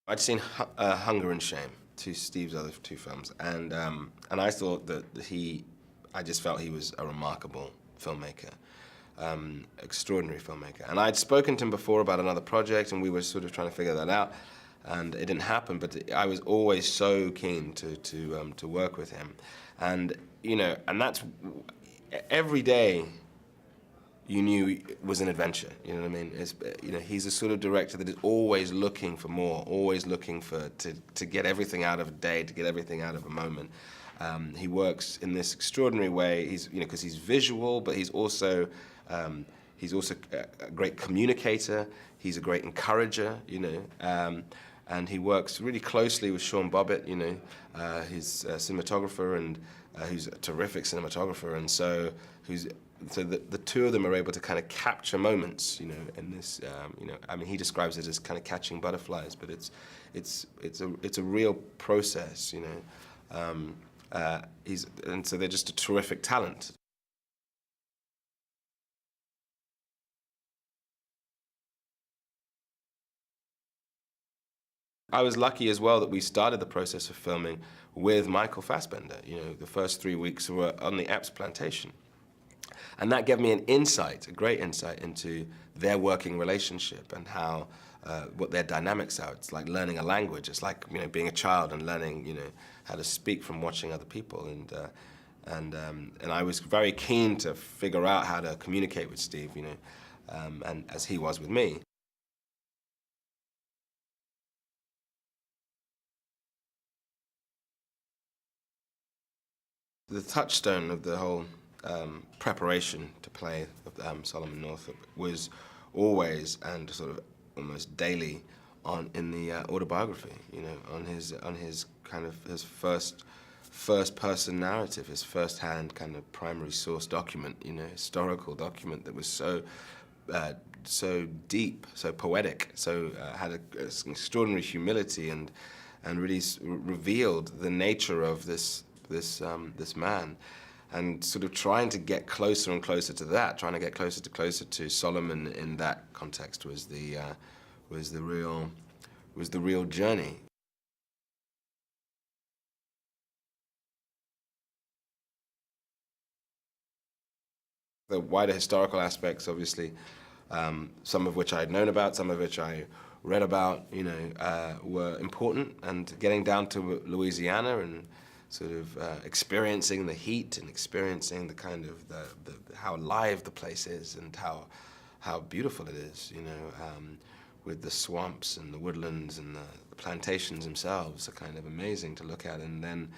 I'd seen Hunger and Shame, Steve's other two films, and I thought that I just felt he was a remarkable filmmaker, extraordinary filmmaker. And I'd spoken to him before about another project, and we were sort of trying to figure that out, and it didn't happen. But I was always so keen to work with him, and and that's every day. You knew it was an adventure. You know what I mean? He's a sort of director that is always looking for more, always looking to get everything out of a day, to get everything out of a moment. He works in this extraordinary way. Because he's visual, but he's also a great communicator. He's a great encourager. And he works really closely with Sean Bobbitt. His cinematographer, and who's a terrific cinematographer, and so the two of them are able to kind of capture moments, in this, I mean, he describes it as kind of catching butterflies, but it's a real process, and so they're just a terrific talent. I was lucky as well that we started the process of filming with Michael Fassbender. The first 3 weeks were on the Epps plantation. And that gave me an insight, a great insight into their working relationship and how, what their dynamics are. It's like learning a language. It's like, being a child and learning, how to speak from watching other people. And I was very keen to figure out how to communicate with Steve, and as he was with me. The touchstone of the whole preparation to play Solomon Northup was always, and sort of almost daily, in the autobiography. On his kind of his first person narrative, his first-hand kind of primary source document, historical document that was so deep, so poetic, had an extraordinary humility, and really revealed the nature of this man, and sort of trying to get closer and closer to that, trying to get closer to Solomon in that context was the real journey. The wider historical aspects, obviously, some of which I had known about, some of which I read about, were important, and getting down to Louisiana and sort of experiencing the heat and experiencing the kind of how alive the place is and how beautiful it is, with the swamps and the woodlands and the plantations themselves are kind of amazing to look at, and then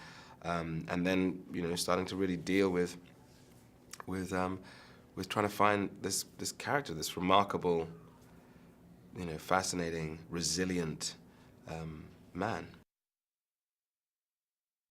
starting to really deal with trying to find this character, this remarkable, fascinating, resilient man.